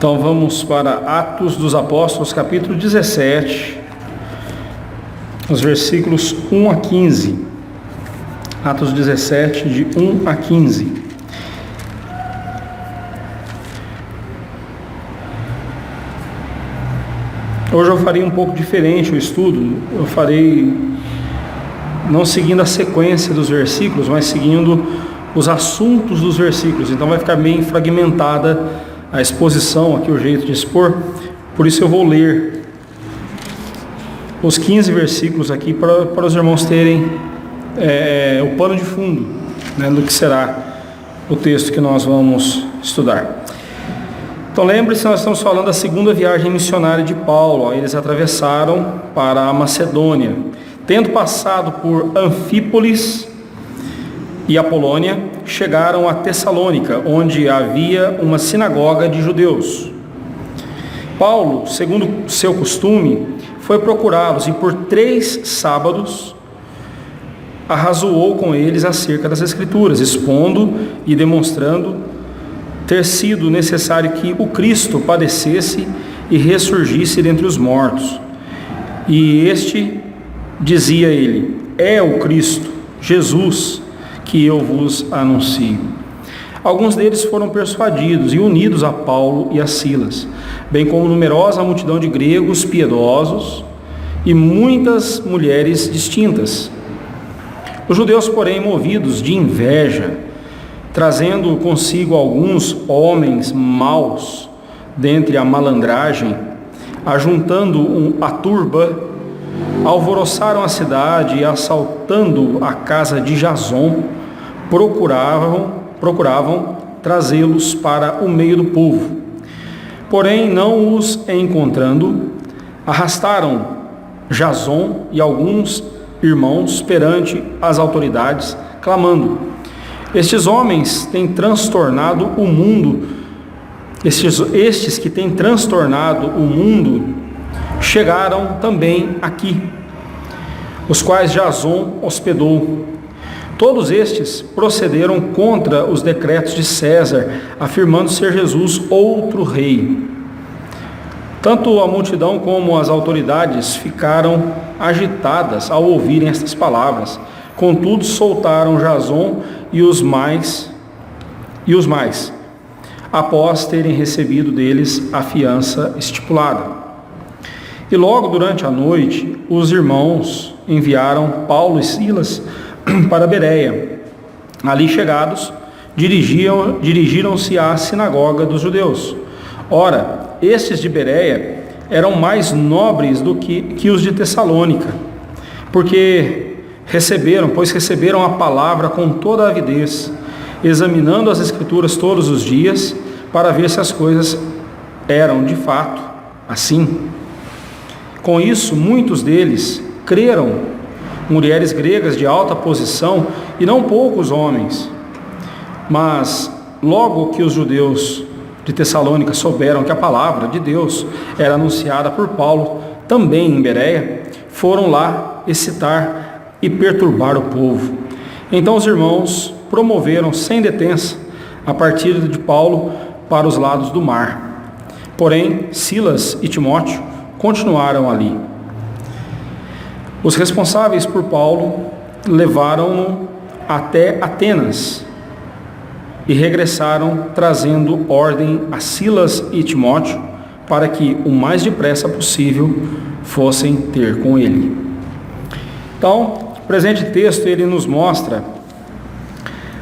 Então vamos para Atos dos Apóstolos, capítulo 17, os versículos 1 a 15. Atos 17, de 1 a 15. Hoje eu farei um pouco diferente o estudo. Eu farei não seguindo a sequência dos versículos, mas seguindo os assuntos dos versículos. Então vai ficar bem fragmentada a exposição, aqui o jeito de expor. Por isso eu vou ler os 15 versículos aqui para os irmãos terem o pano de fundo, né, do que será o texto que nós vamos estudar. Então lembre-se, nós estamos falando da segunda viagem missionária de Paulo. Eles atravessaram para a Macedônia, tendo passado por Anfípolis e Apolônia, chegaram a Tessalônica, onde havia uma sinagoga de judeus. Paulo, segundo seu costume, foi procurá-los e por 3 sábados arrazoou com eles acerca das Escrituras, expondo e demonstrando ter sido necessário que o Cristo padecesse e ressurgisse dentre os mortos. E este, dizia ele, é o Cristo, Jesus, que eu vos anuncio. Alguns deles foram persuadidos e unidos a Paulo e a Silas, bem como numerosa multidão de gregos piedosos e muitas mulheres distintas. Os judeus, porém, movidos de inveja, trazendo consigo alguns homens maus dentre a malandragem, ajuntando a turba, alvoroçaram a cidade e, assaltando a casa de Jason, procuravam trazê-los para o meio do povo. Porém, não os encontrando, arrastaram Jason e alguns irmãos perante as autoridades, clamando: estes homens têm transtornado o mundo, estes que têm transtornado o mundo, chegaram também aqui, os quais Jason hospedou. Todos estes procederam contra os decretos de César, afirmando ser Jesus outro rei. Tanto a multidão como as autoridades ficaram agitadas ao ouvirem estas palavras. Contudo, soltaram Jason e os mais, após terem recebido deles a fiança estipulada. E logo durante a noite, os irmãos enviaram Paulo e Silas para Bereia. Ali chegados, dirigiram-se à sinagoga dos judeus. Ora, estes de Bereia eram mais nobres do que os de Tessalônica, pois receberam a palavra com toda a avidez, examinando as Escrituras todos os dias, para ver se as coisas eram de fato assim. Com isso, muitos deles creram, mulheres gregas de alta posição e não poucos homens. Mas logo que os judeus de Tessalônica souberam que a palavra de Deus era anunciada por Paulo, também em Bereia, foram lá excitar e perturbar o povo. Então os irmãos promoveram sem detença a partida de Paulo para os lados do mar. Porém, Silas e Timóteo continuaram ali. Os responsáveis por Paulo levaram-no até Atenas e regressaram trazendo ordem a Silas e Timóteo para que o mais depressa possível fossem ter com ele. Então, o presente texto ele nos mostra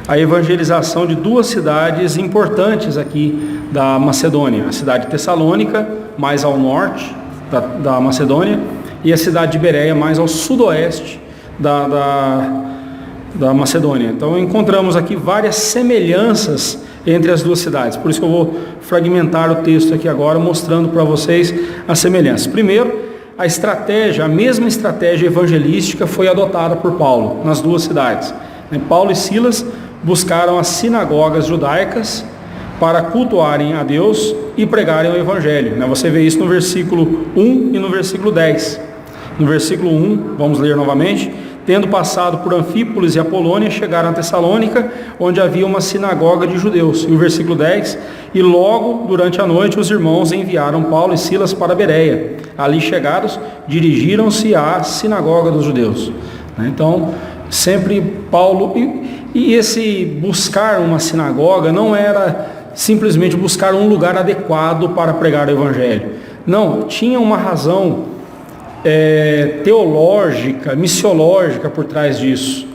a evangelização de 2 cidades importantes aqui da Macedônia, a cidade de Tessalônica, mais ao norte da Macedônia, e a cidade de Bereia, mais ao sudoeste da Macedônia. Então encontramos aqui várias semelhanças entre as 2 cidades, por isso que eu vou fragmentar o texto aqui agora, mostrando para vocês as semelhanças. Primeiro, a mesma estratégia evangelística foi adotada por Paulo nas 2 cidades. Paulo e Silas buscaram as sinagogas judaicas para cultuarem a Deus e pregarem o Evangelho. Você vê isso no versículo 1 e no versículo 10. No versículo 1, vamos ler novamente: tendo passado por Anfípolis e Apolônia, chegaram a Tessalônica, onde havia uma sinagoga de judeus. E o versículo 10, e logo durante a noite os irmãos enviaram Paulo e Silas para Bereia. Ali chegados, dirigiram-se à sinagoga dos judeus. Então, sempre Paulo, e esse buscar uma sinagoga não era simplesmente buscar um lugar adequado para pregar o evangelho. Não, tinha uma razão teológica, missiológica por trás disso,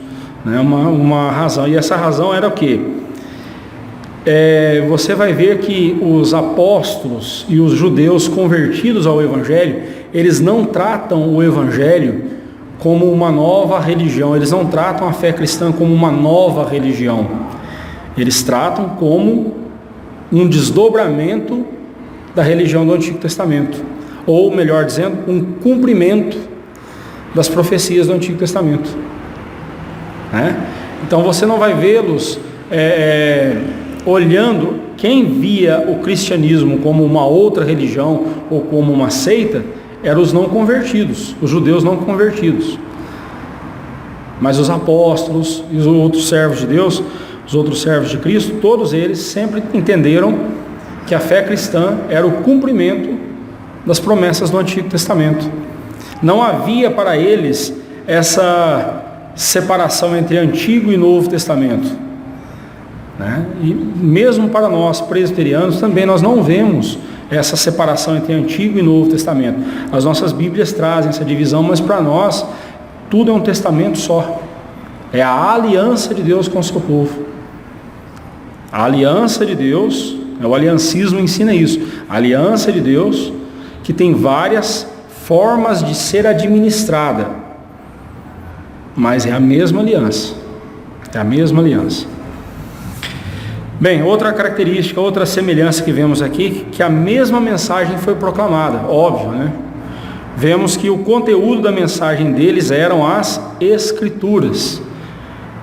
né? Uma razão, e essa razão era o quê? Você vai ver que os apóstolos e os judeus convertidos ao evangelho, eles não tratam o evangelho como uma nova religião, eles não tratam a fé cristã como uma nova religião, eles tratam como um desdobramento da religião do Antigo Testamento, ou melhor dizendo, um cumprimento das profecias do Antigo Testamento, né? Então você não vai vê-los olhando. Quem via o cristianismo como uma outra religião ou como uma seita eram os não convertidos, os judeus não convertidos. Mas os apóstolos e os outros servos de Deus, os outros servos de Cristo, todos eles sempre entenderam que a fé cristã era o cumprimento das promessas do Antigo Testamento. Não havia para eles essa separação entre Antigo e Novo Testamento, né? E mesmo para nós presbiterianos também nós não vemos essa separação entre Antigo e Novo Testamento. As nossas Bíblias trazem essa divisão, mas para nós tudo é um testamento só. É a aliança de Deus com o seu povo. A aliança de Deus, o aliancismo ensina isso. A aliança de Deus, que tem várias formas de ser administrada, mas é a mesma aliança. É a mesma aliança. Bem, outra característica, outra semelhança que vemos aqui, que a mesma mensagem foi proclamada, óbvio, né? Vemos que o conteúdo da mensagem deles eram as Escrituras,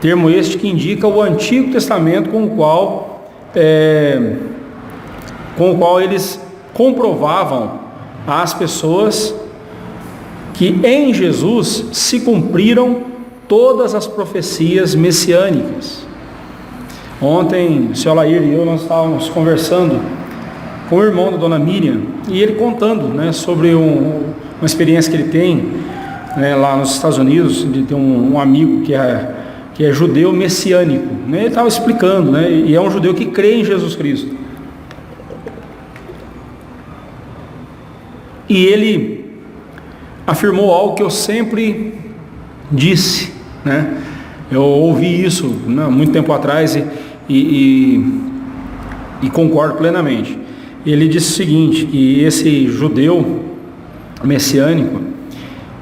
termo este que indica o Antigo Testamento com o qual eles comprovavam às pessoas que em Jesus se cumpriram todas as profecias messiânicas. Ontem o senhor Lair e eu, nós estávamos conversando com o irmão da dona Miriam, e ele contando, né, sobre uma experiência que ele tem, né, lá nos Estados Unidos. Ele tem um amigo que é judeu messiânico, né? Ele estava explicando, né, e é um judeu que crê em Jesus Cristo. E ele afirmou algo que eu sempre disse, né? Eu ouvi isso, né, muito tempo atrás e concordo plenamente. Ele disse o seguinte, que esse judeu messiânico,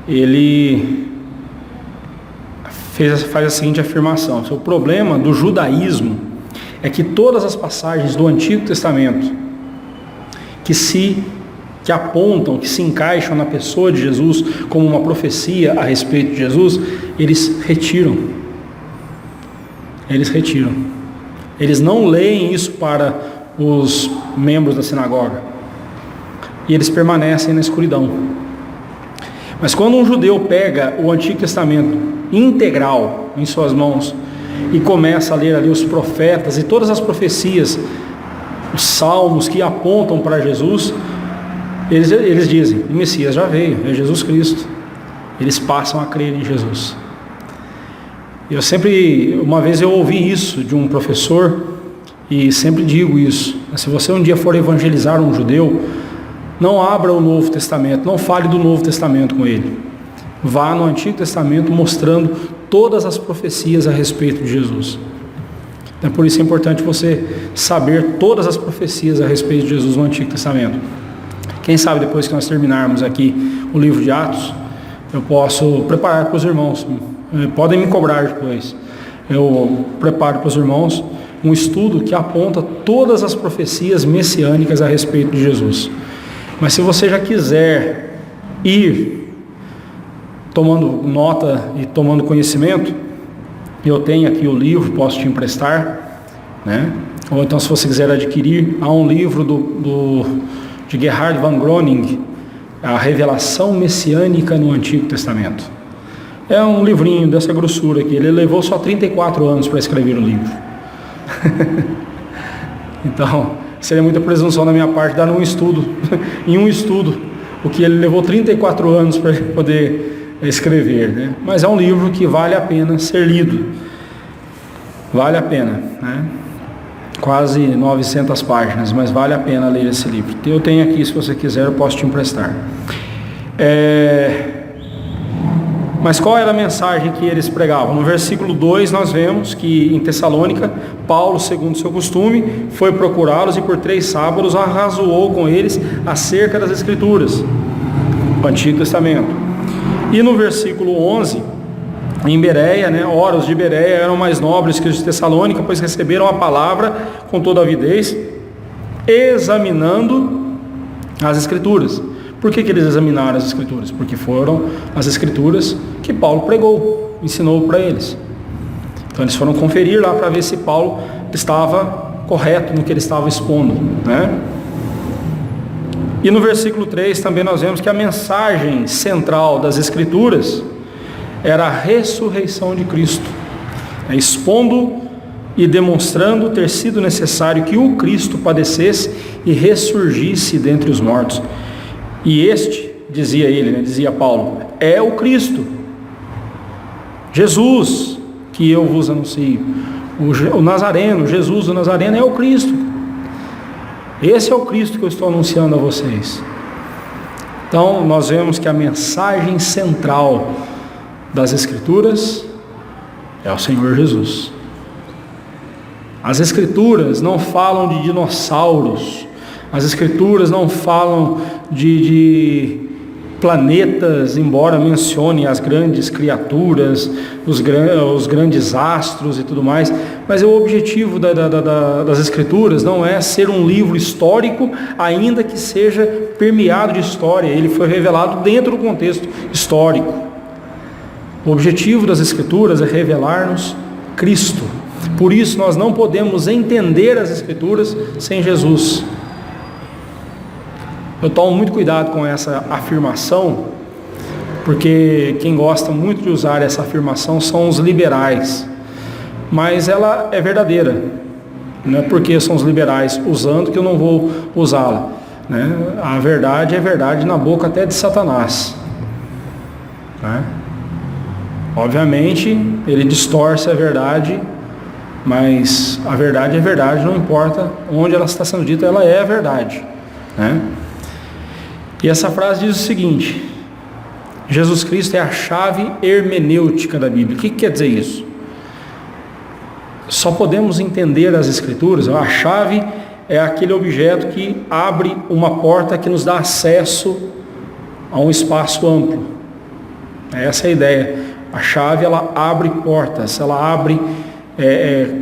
ele faz a seguinte afirmação: o problema do judaísmo é que todas as passagens do Antigo Testamento que apontam, que se encaixam na pessoa de Jesus como uma profecia a respeito de Jesus, eles retiram. Eles não leem isso para os membros da sinagoga, e eles permanecem na escuridão. Mas quando um judeu pega o Antigo Testamento integral em suas mãos e começa a ler ali os profetas e todas as profecias, os salmos que apontam para Jesus, eles dizem: o Messias já veio, é Jesus Cristo. Eles passam a crer em Jesus. Uma vez eu ouvi isso de um professor, e sempre digo isso: se você um dia for evangelizar um judeu, não abra o Novo Testamento, não fale do Novo Testamento com ele. Vá no Antigo Testamento mostrando todas as profecias a respeito de Jesus. Então, por isso é importante você saber todas as profecias a respeito de Jesus no Antigo Testamento. Quem sabe depois que nós terminarmos aqui o livro de Atos, eu posso preparar para os irmãos. Podem me cobrar depois. Eu preparo para os irmãos um estudo que aponta todas as profecias messiânicas a respeito de Jesus. Mas se você já quiser ir tomando nota e tomando conhecimento, eu tenho aqui o livro, posso te emprestar, né? Ou então, se você quiser adquirir, há um livro de Gerhard von Groning, A Revelação Messiânica no Antigo Testamento. É um livrinho dessa grossura aqui. Ele levou só 34 anos para escrever o livro. Então, seria muita presunção da minha parte dar um estudo, em um estudo, o que ele levou 34 anos para poder escrever, né? Mas é um livro que vale a pena ser lido. Vale a pena, né? Quase 900 páginas, mas vale a pena ler esse livro. Eu tenho aqui, se você quiser, eu posso te emprestar. Mas qual era a mensagem que eles pregavam? No versículo 2 nós vemos que em Tessalônica, Paulo, segundo seu costume, foi procurá-los e por 3 sábados arrazoou com eles acerca das Escrituras, o Antigo Testamento. E no versículo 11, em Bereia, ora os de Bereia eram mais nobres que os de Tessalônica, pois receberam a palavra com toda avidez, examinando as Escrituras. Por que eles examinaram as Escrituras? Porque foram as Escrituras que Paulo pregou, ensinou para eles. Então eles foram conferir lá para ver se Paulo estava correto no que ele estava expondo, né? E no versículo 3 também nós vemos que a mensagem central das Escrituras era a ressurreição de Cristo, expondo e demonstrando ter sido necessário que o Cristo padecesse e ressurgisse dentre os mortos. E este, dizia ele, dizia Paulo, é o Cristo, Jesus, que eu vos anuncio. O Nazareno, Jesus o Nazareno é o Cristo. Esse é o Cristo que eu estou anunciando a vocês. Então, nós vemos que a mensagem central das Escrituras é o Senhor Jesus. As Escrituras não falam de dinossauros, as Escrituras não falam de planetas, embora mencione as grandes criaturas, os grandes astros e tudo mais, mas o objetivo das Escrituras não é ser um livro histórico, ainda que seja permeado de história. Ele foi revelado dentro do contexto histórico. O objetivo das Escrituras é revelar-nos Cristo. Por isso nós não podemos entender as Escrituras sem Jesus. Eu tomo muito cuidado com essa afirmação, porque quem gosta muito de usar essa afirmação são os liberais, mas ela é verdadeira. Não é porque são os liberais usando que eu não vou usá-la, né? A verdade é verdade na boca até de Satanás, né? Obviamente ele distorce a verdade, mas a verdade é verdade, não importa onde ela está sendo dita, ela é a verdade, né? E essa frase diz o seguinte: Jesus Cristo é a chave hermenêutica da Bíblia. O que quer dizer isso? Só podemos entender as Escrituras, a chave é aquele objeto que abre uma porta que nos dá acesso a um espaço amplo. Essa é a ideia. A chave, ela abre portas, ela abre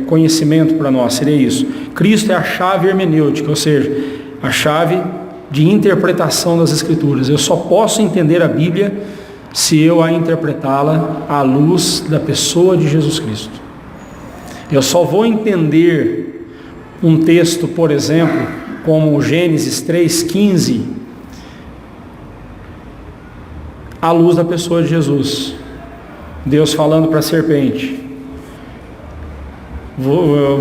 conhecimento para nós, seria isso. Cristo é a chave hermenêutica, ou seja, a chave de interpretação das Escrituras. Eu só posso entender a Bíblia se eu a interpretá-la à luz da pessoa de Jesus Cristo. Eu só vou entender um texto, por exemplo, como Gênesis 3,15, à luz da pessoa de Jesus. Deus falando para a serpente: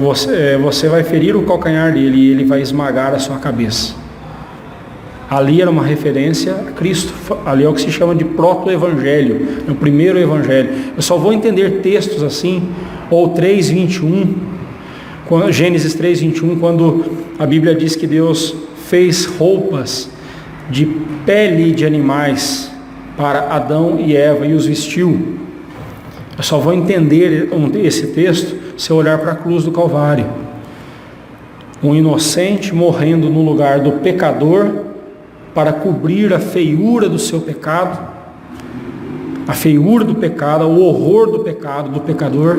você vai ferir o calcanhar dele e ele vai esmagar a sua cabeça. Ali era uma referência a Cristo, ali é o que se chama de proto-evangelho, é o primeiro evangelho. Eu só vou entender textos assim, ou 3,21, Gênesis 3,21, quando a Bíblia diz que Deus fez roupas de pele de animais para Adão e Eva e os vestiu. Eu só vou entender esse texto se eu olhar para a cruz do Calvário. Um inocente morrendo no lugar do pecador, para cobrir a feiura do seu pecado, a feiura do pecado, o horror do pecado, do pecador,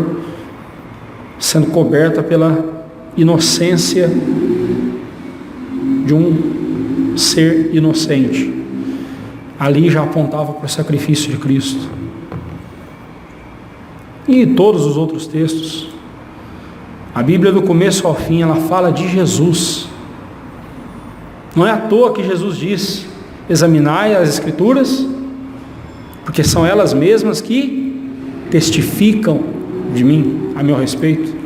sendo coberta pela inocência de um ser inocente. Ali já apontava para o sacrifício de Cristo. E todos os outros textos, a Bíblia do começo ao fim, ela fala de Jesus. Não é à toa que Jesus diz: examinai as Escrituras, porque são elas mesmas que testificam de mim, a meu respeito?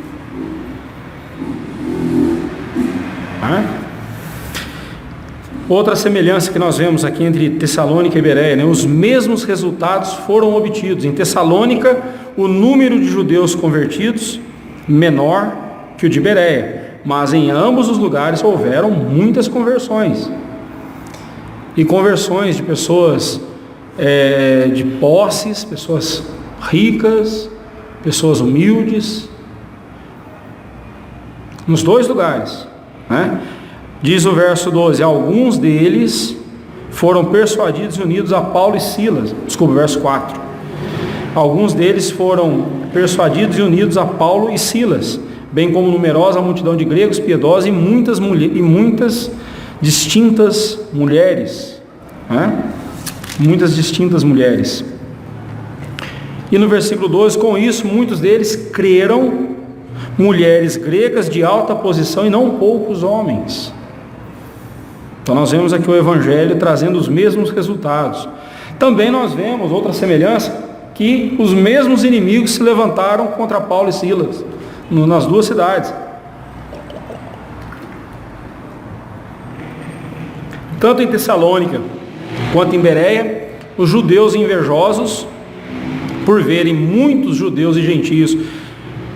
Outra semelhança que nós vemos aqui entre Tessalônica e Bereia, né? Os mesmos resultados foram obtidos. Em Tessalônica, o número de judeus convertidos menor que o de Bereia, mas em ambos os lugares houveram muitas conversões. E conversões de pessoas de posses, pessoas ricas, pessoas humildes, nos dois lugares, né? Diz o verso 12: alguns deles foram persuadidos e unidos a Paulo e Silas. Desculpa, verso 4. Alguns deles foram persuadidos e unidos a Paulo e Silas, bem como numerosa multidão de gregos piedosos e muitas distintas mulheres, né? Muitas distintas mulheres. E no versículo 12: com isso muitos deles creram, mulheres gregas de alta posição e não poucos homens. Então nós vemos aqui o Evangelho trazendo os mesmos resultados. Também nós vemos outra semelhança, que os mesmos inimigos se levantaram contra Paulo e Silas, nas duas cidades. Tanto em Tessalônica quanto em Bereia, os judeus invejosos, por verem muitos judeus e gentios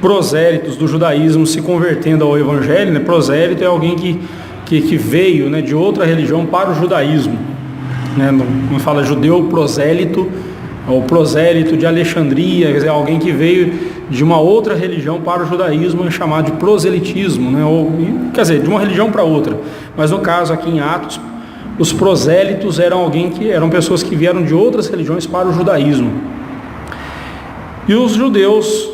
prosélitos do judaísmo se convertendo ao Evangelho, né? Prosélito é alguém que veio, né, de outra religião para o judaísmo, né? Não fala judeu prosélito, ou prosélito de Alexandria, quer dizer, alguém que veio de uma outra religião para o judaísmo, é chamado de proselitismo, né? Quer dizer, de uma religião para outra. Mas no caso aqui em Atos, os prosélitos eram pessoas que vieram de outras religiões para o judaísmo. E os judeus,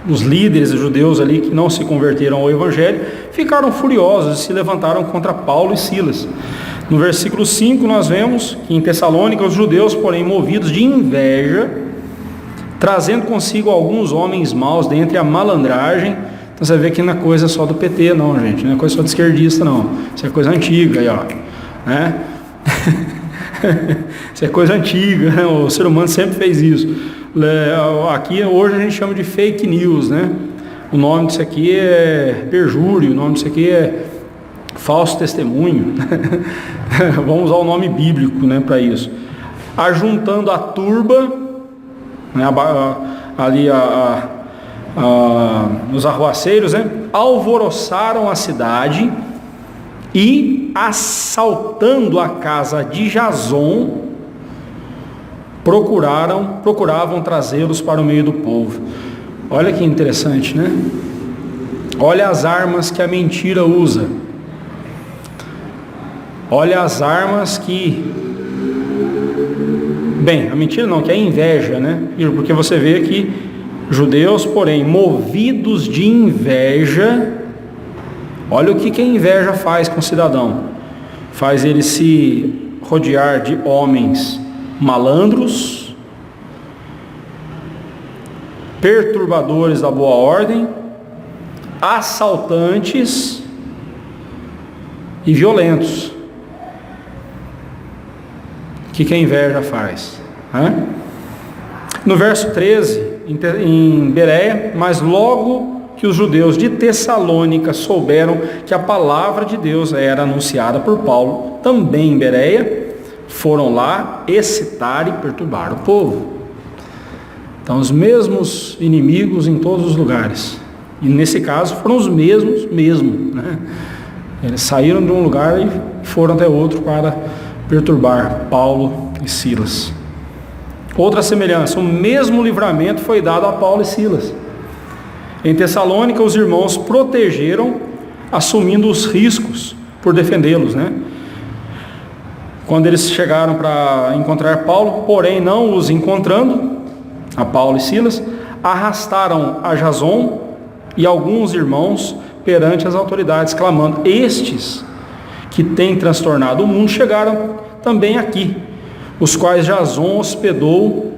os líderes judeus ali que não se converteram ao Evangelho, ficaram furiosos e se levantaram contra Paulo e Silas. No versículo 5 nós vemos que em Tessalônica os judeus, porém movidos de inveja, trazendo consigo alguns homens maus dentre a malandragem. Então você vê que não é coisa só do PT não, gente, não é coisa só de esquerdista não, isso é coisa antiga aí, ó, né? Isso é coisa antiga, né? O ser humano sempre fez isso. Aqui hoje a gente chama de fake news, né? O nome disso aqui é perjúrio, o nome disso aqui é falso testemunho. Vamos usar o nome bíblico, né, para isso. Ajuntando a turba, né, ali os arruaceiros, né, alvoroçaram a cidade e, assaltando a casa de Jason, procuravam trazê-los para o meio do povo. Olha que interessante, né? Olha as armas que a mentira usa. Olha as armas que... Bem, a mentira não, que é a inveja, né? Porque você vê que judeus, porém, movidos de inveja, olha o que a inveja faz com o cidadão. Faz ele se rodear de homens malandros, perturbadores da boa ordem, assaltantes e violentos. O que a inveja faz? No verso 13, em Bereia: mas logo que os judeus de Tessalônica souberam que a palavra de Deus era anunciada por Paulo, também em Bereia, foram lá excitar e perturbar o povo. Então, os mesmos inimigos em todos os lugares. E nesse caso foram os mesmos mesmo, né? Eles saíram de um lugar e foram até outro para perturbar Paulo e Silas. Outra semelhança: o mesmo livramento foi dado a Paulo e Silas. Em Tessalônica, os irmãos protegeram, assumindo os riscos por defendê-los, né? Quando eles chegaram para encontrar Paulo, porém não os encontrando, a Paulo e Silas, arrastaram a Jason e alguns irmãos perante as autoridades, clamando: estes que têm transtornado o mundo chegaram também aqui, os quais Jason hospedou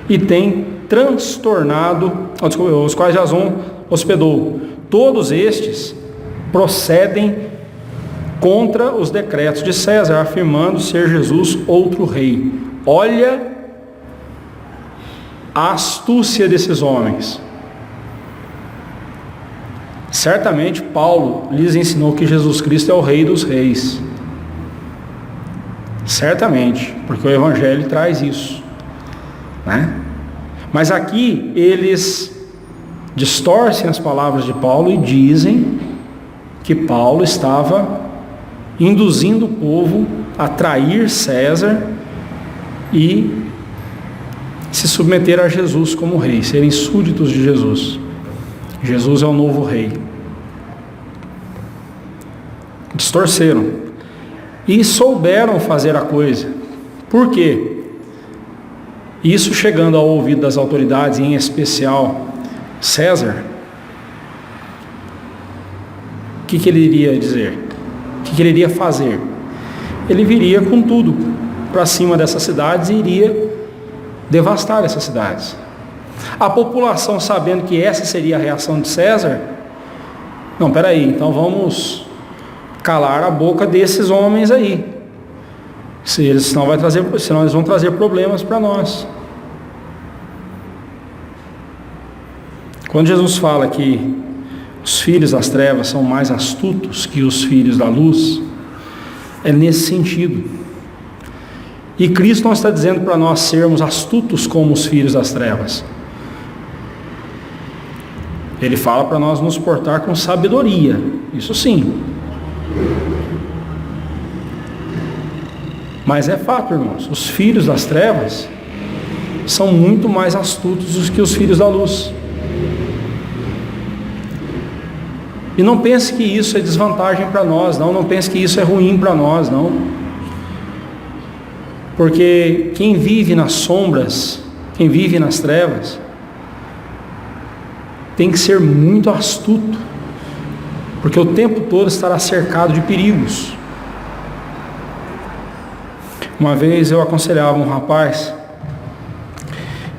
e tem transtornado, os quais Jason hospedou. Todos estes procedem contra os decretos de César, afirmando ser Jesus outro rei. Olha a astúcia desses homens. Certamente Paulo lhes ensinou que Jesus Cristo é o Rei dos Reis. Certamente, porque o Evangelho traz isso, né? Mas aqui eles distorcem as palavras de Paulo e dizem que Paulo estava induzindo o povo a trair César e se submeter a Jesus como rei, serem súditos de Jesus. Jesus é o novo rei. Distorceram e souberam fazer a coisa. Por quê? Isso chegando ao ouvido das autoridades, em especial César, o que ele iria dizer? O que ele iria fazer? Ele viria com tudo para cima dessas cidades e iria devastar essas cidades. A população, sabendo que essa seria a reação de César, não, peraí, então vamos calar a boca desses homens aí, senão eles vão trazer problemas para nós. Quando Jesus fala que os filhos das trevas são mais astutos que os filhos da luz, é nesse sentido. E Cristo não está dizendo para nós sermos astutos como os filhos das trevas. Ele fala para nós nos portar com sabedoria, isso sim. Mas é fato, irmãos, os filhos das trevas são muito mais astutos do que os filhos da luz. E não pense que isso é desvantagem para nós, não pense que isso é ruim para nós, não. Porque quem vive nas sombras, quem vive nas trevas, tem que ser muito astuto, porque o tempo todo estará cercado de perigos. Uma vez eu aconselhava um rapaz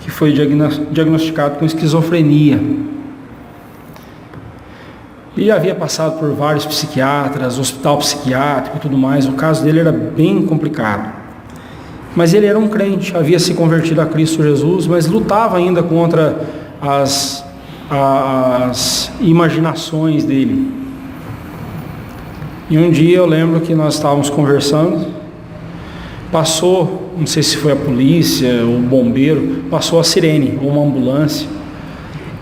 que foi diagnosticado com esquizofrenia. E havia passado por vários psiquiatras, hospital psiquiátrico e tudo mais. O caso dele era bem complicado. Mas ele era um crente, havia se convertido a Cristo Jesus, mas lutava ainda contra as imaginações dele. E um dia eu lembro que nós estávamos conversando, passou, não sei se foi a polícia ou o bombeiro, passou a sirene, ou uma ambulância.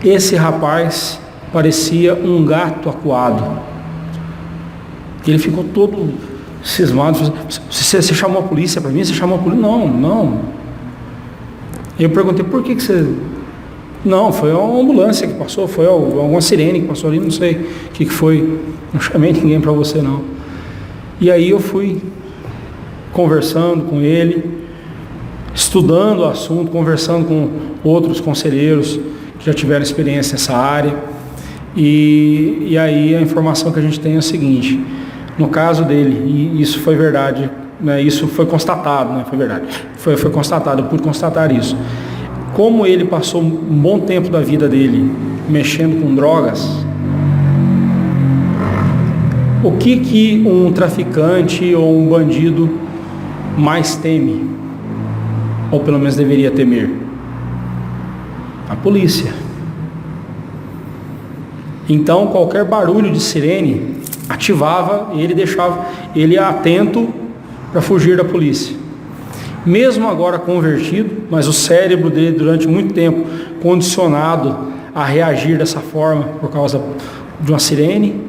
Esse rapaz parecia um gato acuado. Ele ficou todo cismado. Você chamou a polícia para mim? Você chamou a polícia? Não. Eu perguntei, por que você... Não, foi uma ambulância que passou, foi alguma sirene que passou ali, não sei o que foi. Não chamei ninguém para você, não. E aí eu fui conversando com ele, estudando o assunto, conversando com outros conselheiros que já tiveram experiência nessa área. E aí a informação que a gente tem é o seguinte: no caso dele, e isso foi verdade, né, isso foi constatado, né, foi verdade, foi constatado, eu pude constatar isso. Como ele passou um bom tempo da vida dele mexendo com drogas, o que um traficante ou um bandido mais teme? Ou pelo menos deveria temer? A polícia. Então qualquer barulho de sirene ativava e ele deixava ele atento para fugir da polícia. Mesmo agora convertido, mas o cérebro dele durante muito tempo condicionado a reagir dessa forma por causa de uma sirene,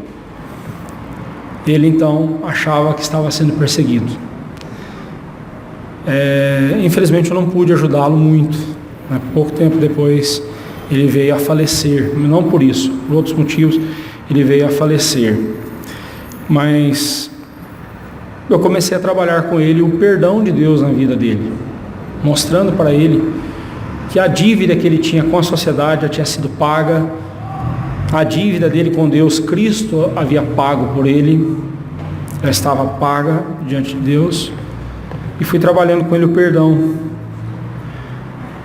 ele então achava que estava sendo perseguido. Infelizmente eu não pude ajudá-lo muito, né? Pouco tempo depois ele veio a falecer, não por isso, por outros motivos ele veio a falecer. Mas eu comecei a trabalhar com ele o perdão de Deus na vida dele, mostrando para ele que a dívida que ele tinha com a sociedade já tinha sido paga, a dívida dele com Deus, Cristo havia pago por ele, já estava paga diante de Deus, e fui trabalhando com ele o perdão.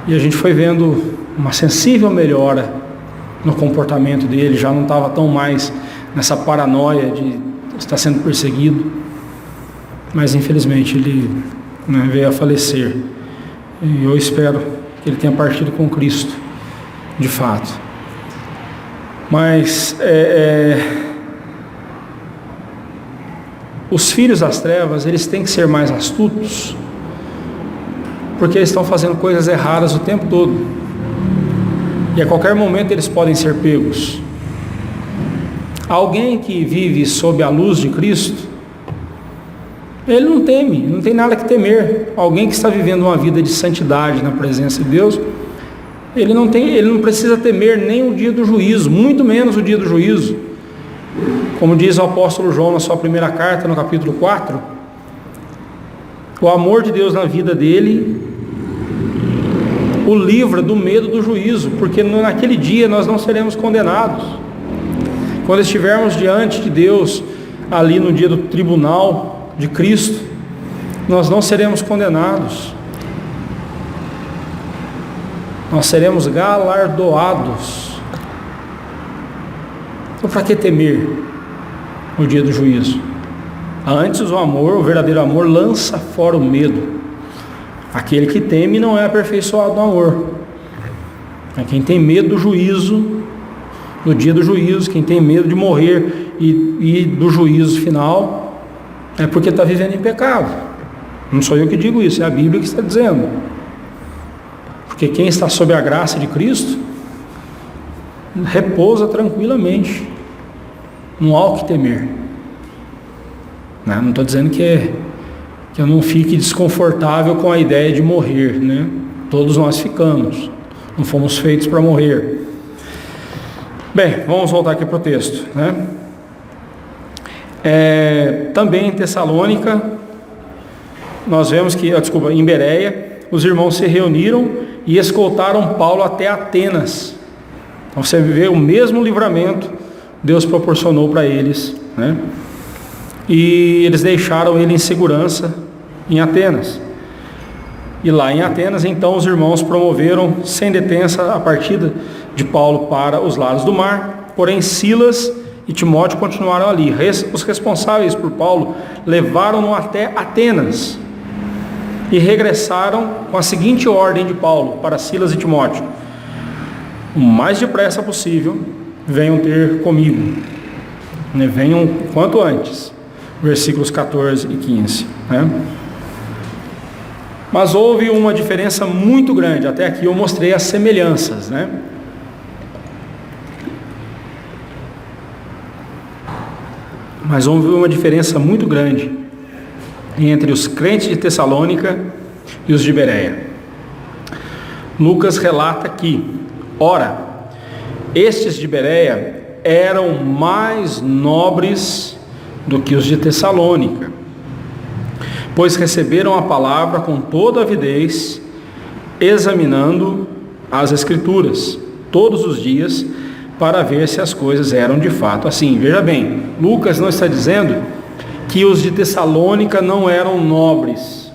E a gente foi vendo uma sensível melhora no comportamento dele, já não estava tão mais nessa paranoia de estar sendo perseguido. Mas infelizmente ele, né, veio a falecer. E eu espero que ele tenha partido com Cristo, de fato. Mas os filhos das trevas, eles têm que ser mais astutos, porque eles estão fazendo coisas erradas o tempo todo, e a qualquer momento eles podem ser pegos. Alguém que vive sob a luz de Cristo, ele não teme, não tem nada que temer. Alguém que está vivendo uma vida de santidade na presença de Deus, ele não precisa temer nem o dia do juízo, muito menos o dia do juízo. Como diz o apóstolo João na sua primeira carta, no capítulo 4, o amor de Deus na vida dele o livra do medo do juízo, porque naquele dia nós não seremos condenados. Quando estivermos diante de Deus, ali no dia do tribunal de Cristo, nós não seremos condenados, nós seremos galardoados. Então, para que temer no dia do juízo? Antes, o verdadeiro amor lança fora o medo. Aquele que teme não é aperfeiçoado no amor. É quem tem medo do juízo, no dia do juízo, quem tem medo de morrer e do juízo final, é porque está vivendo em pecado. Não sou eu que digo isso, é a Bíblia que está dizendo. Porque quem está sob a graça de Cristo repousa tranquilamente, não há o que temer. Não estou dizendo que eu não fique desconfortável com a ideia de morrer, né? Todos nós ficamos, não fomos feitos para morrer. Bem, vamos voltar aqui para o texto, né? Também em Tessalônica, nós vemos que, em Bereia, os irmãos se reuniram e escoltaram Paulo até Atenas. Então você vê o mesmo livramento Deus proporcionou para eles, né? E eles deixaram ele em segurança em Atenas. E lá em Atenas, então, os irmãos promoveram sem detença a partida de Paulo para os lados do mar. Porém, Silas e Timóteo continuaram ali. Os responsáveis por Paulo levaram-no até Atenas e regressaram com a seguinte ordem de Paulo para Silas e Timóteo: o mais depressa possível, venham ter comigo, né? Venham quanto antes. Versículos 14 e 15, né? Mas houve uma diferença muito grande. Até aqui eu mostrei as semelhanças, né? Mas houve uma diferença muito grande entre os crentes de Tessalônica e os de Bereia. Lucas relata que, ora, estes de Bereia eram mais nobres do que os de Tessalônica, pois receberam a palavra com toda avidez, examinando as Escrituras todos os dias, para ver se as coisas eram de fato assim. Veja bem, Lucas não está dizendo que os de Tessalônica não eram nobres.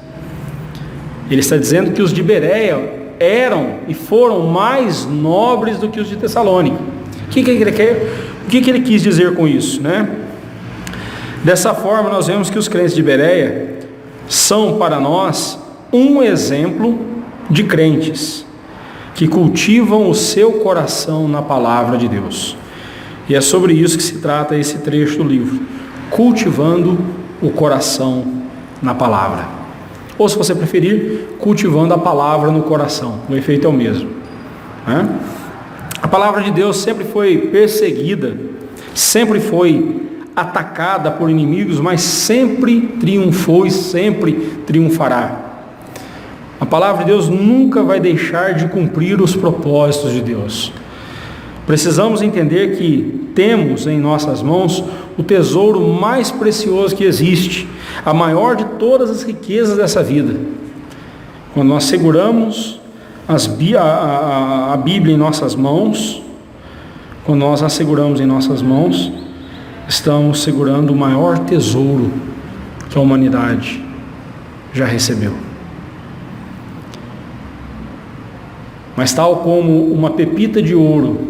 Ele está dizendo que os de Bereia eram e foram mais nobres do que os de Tessalônica. O que ele quis dizer com isso, né? Dessa forma, nós vemos que os crentes de Bereia são para nós um exemplo de crentes que cultivam o seu coração na palavra de Deus. E é sobre isso que se trata esse trecho do livro: cultivando o coração na palavra. Ou, se você preferir, cultivando a palavra no coração. O efeito é o mesmo, né? A palavra de Deus sempre foi perseguida, sempre foi atacada por inimigos, mas sempre triunfou e sempre triunfará. A palavra de Deus nunca vai deixar de cumprir os propósitos de Deus. Precisamos entender que temos em nossas mãos o tesouro mais precioso que existe, a maior de todas as riquezas dessa vida. Quando nós seguramos a Bíblia em nossas mãos, quando nós a seguramos em nossas mãos, estamos segurando o maior tesouro que a humanidade já recebeu. Mas tal como uma pepita de ouro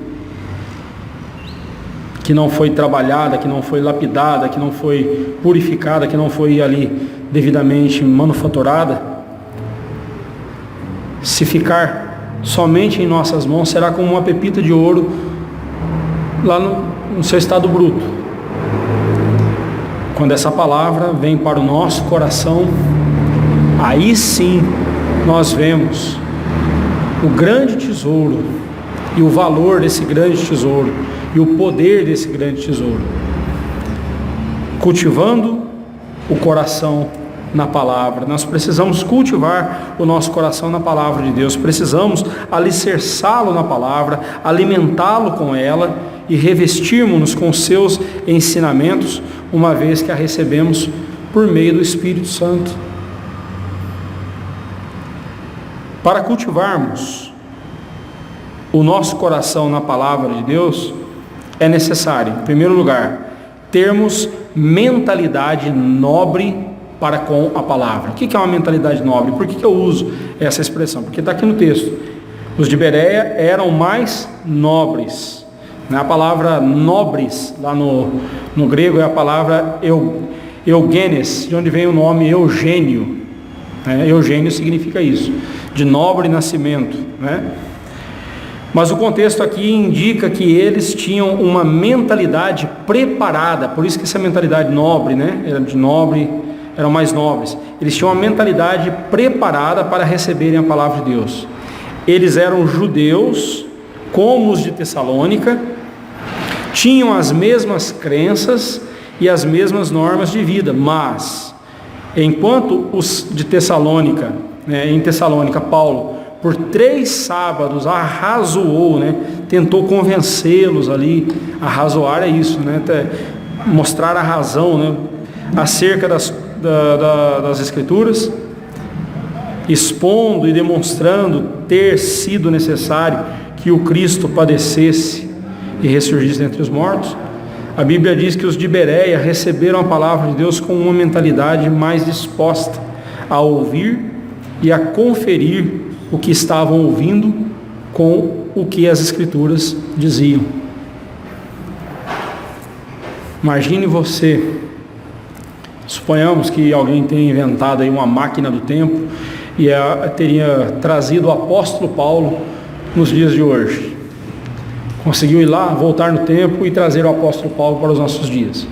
que não foi trabalhada, que não foi lapidada, que não foi purificada, que não foi ali devidamente manufaturada, se ficar somente em nossas mãos, será como uma pepita de ouro lá no seu estado bruto. Quando essa palavra vem para o nosso coração, aí sim nós vemos o grande tesouro e o valor desse grande tesouro e o poder desse grande tesouro. Cultivando o coração na palavra. Nós precisamos cultivar o nosso coração na palavra de Deus. Precisamos alicerçá-lo na palavra, alimentá-lo com ela e revestirmos-nos com seus ensinamentos, uma vez que a recebemos por meio do Espírito Santo. Para cultivarmos o nosso coração na palavra de Deus, é necessário, em primeiro lugar, termos mentalidade nobre para com a palavra. O que é uma mentalidade nobre? Por que eu uso essa expressão? Porque está aqui no texto. Os de Bereia eram mais nobres. A palavra nobres, lá no grego, é a palavra eugenes, de onde vem o nome Eugênio. Eugênio significa isso, de nobre nascimento. Mas o contexto aqui indica que eles tinham uma mentalidade preparada, por isso que essa mentalidade nobre, era de nobre, eram mais nobres. Eles tinham uma mentalidade preparada para receberem a palavra de Deus. Eles eram judeus, como os de Tessalônica, tinham as mesmas crenças e as mesmas normas de vida, mas enquanto os de Tessalônica, em Tessalônica, Paulo, por 3 sábados arrazoou, tentou convencê-los ali. Arrazoar é isso, mostrar a razão, acerca das Escrituras, expondo e demonstrando ter sido necessário que o Cristo padecesse e ressurgisse dentre os mortos. A Bíblia diz que os de Bereia receberam a palavra de Deus com uma mentalidade mais disposta a ouvir e a conferir o que estavam ouvindo com o que as Escrituras diziam. Imagine você, suponhamos que alguém tenha inventado aí uma máquina do tempo e teria trazido o apóstolo Paulo nos dias de hoje. Conseguiu ir lá, voltar no tempo e trazer o apóstolo Paulo para os nossos dias.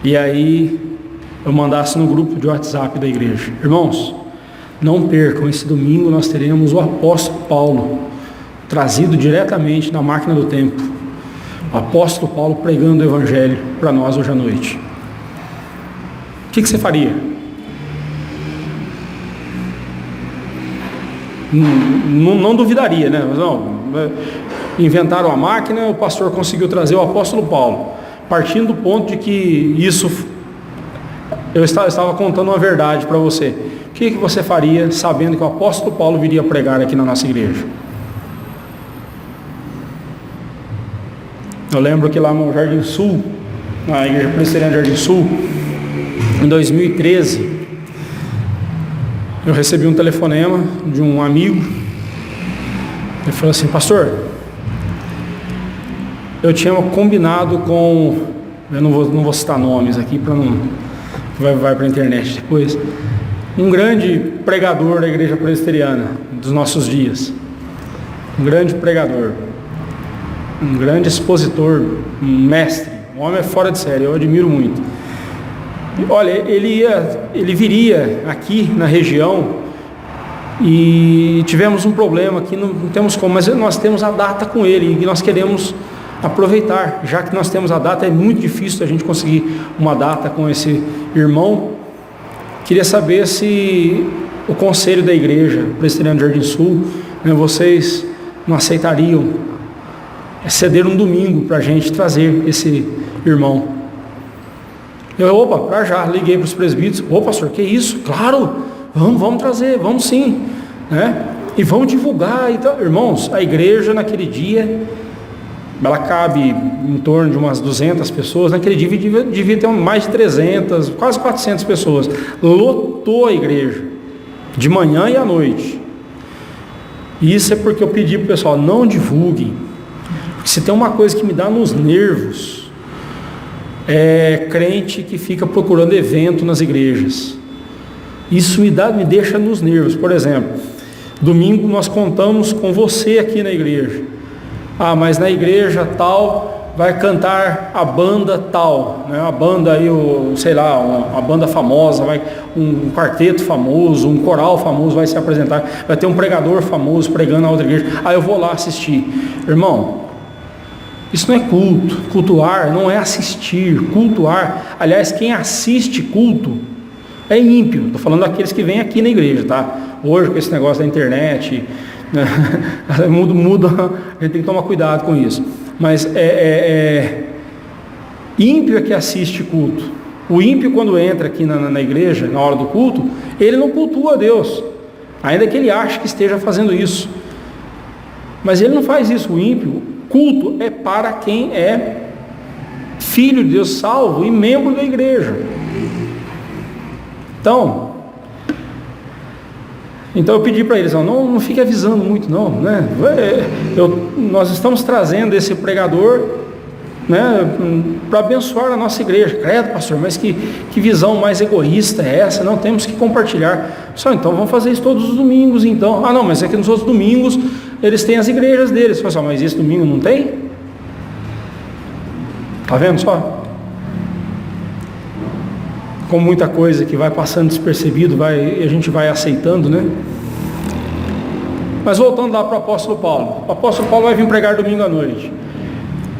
E aí eu mandasse no grupo de WhatsApp da igreja: irmãos, não percam, esse domingo nós teremos o apóstolo Paulo trazido diretamente na máquina do tempo. O apóstolo Paulo pregando o evangelho para nós hoje à noite. O que você faria? Não duvidaria, Mas não, inventaram a máquina, o pastor conseguiu trazer o apóstolo Paulo, partindo do ponto de que isso, eu estava contando uma verdade para você. O que você faria sabendo que o apóstolo Paulo viria pregar aqui na nossa igreja? Eu lembro que lá no Jardim Sul, na igreja presbiteriana Jardim Sul, em 2013, eu recebi um telefonema de um amigo. Ele falou assim: pastor, eu tinha combinado com, eu não vou citar nomes aqui para não, vai para a internet depois, um grande pregador da igreja presbiteriana dos nossos dias, um grande pregador, um grande expositor, um mestre, um homem fora de série, eu admiro muito. Olha, ele viria aqui na região e tivemos um problema aqui, não temos como, mas nós temos a data com ele e nós queremos aproveitar. Já que nós temos a data, é muito difícil a gente conseguir uma data com esse irmão. Queria saber se o conselho da igreja presbiteriana Jardim Sul, vocês não aceitariam ceder um domingo para a gente trazer esse irmão. Opa, para já, liguei para os presbíteros: ô pastor, que isso? Claro, vamos trazer, vamos sim, e vamos divulgar e tal. Irmãos, a igreja naquele dia, ela cabe em torno de umas 200 pessoas, naquele dia devia ter mais de 300, quase 400 pessoas, lotou a igreja, de manhã e à noite. E isso é porque eu pedi para o pessoal: não divulguem, porque se tem uma coisa que me dá nos nervos, é crente que fica procurando evento nas igrejas. Isso me deixa nos nervos. Por exemplo, Domingo nós contamos com você aqui na igreja. Ah, mas na igreja tal vai cantar a banda tal, né? A banda aí, sei lá, uma banda famosa, um quarteto famoso, um coral famoso vai se apresentar, vai ter um pregador famoso pregando na outra igreja. Ah, eu vou lá assistir. Irmão, isso não é culto. Cultuar não é assistir. Cultuar, aliás, quem assiste culto é ímpio. Estou falando daqueles que vêm aqui na igreja, tá? Hoje com esse negócio da internet, né? muda, a gente tem que tomar cuidado com isso. Mas ímpio é que assiste culto. O ímpio, quando entra aqui na igreja, na hora do culto, ele não cultua a Deus, ainda que ele ache que esteja fazendo isso, mas ele não faz isso. O ímpio, culto é para quem é filho de Deus, salvo e membro da igreja. Então eu pedi para eles, não fique avisando muito não, né? Nós estamos trazendo esse pregador, né, para abençoar a nossa igreja. Credo, pastor, mas que visão mais egoísta é essa? Não, temos que compartilhar. Então vamos fazer isso todos os domingos então. Ah não, mas é que nos outros domingos eles têm as igrejas deles. Mas esse domingo não tem? Tá vendo só? Com muita coisa que vai passando despercebido, a gente vai aceitando, né? Mas voltando lá para o apóstolo Paulo. O apóstolo Paulo vai vir pregar domingo à noite.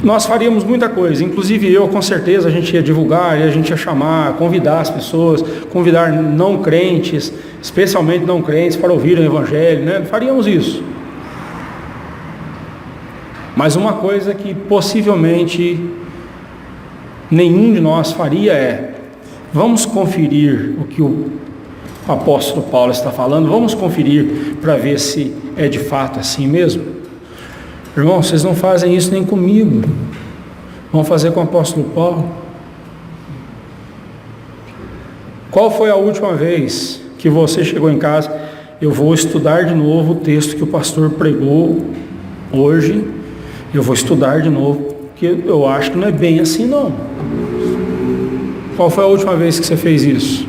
Nós faríamos muita coisa, inclusive eu, com certeza, a gente ia divulgar, a gente ia chamar, convidar as pessoas, convidar não crentes, especialmente não crentes, para ouvirem o evangelho, né? Faríamos isso. Mas uma coisa que possivelmente nenhum de nós faria vamos conferir o que o apóstolo Paulo está falando, vamos conferir para ver se é de fato assim mesmo. Irmão, vocês não fazem isso nem comigo, vão fazer com o apóstolo Paulo. Qual foi a última vez que você chegou em casa? Eu vou estudar de novo o texto que o pastor pregou hoje, eu vou estudar de novo, porque eu acho que não é bem assim não. Qual foi a última vez que você fez isso?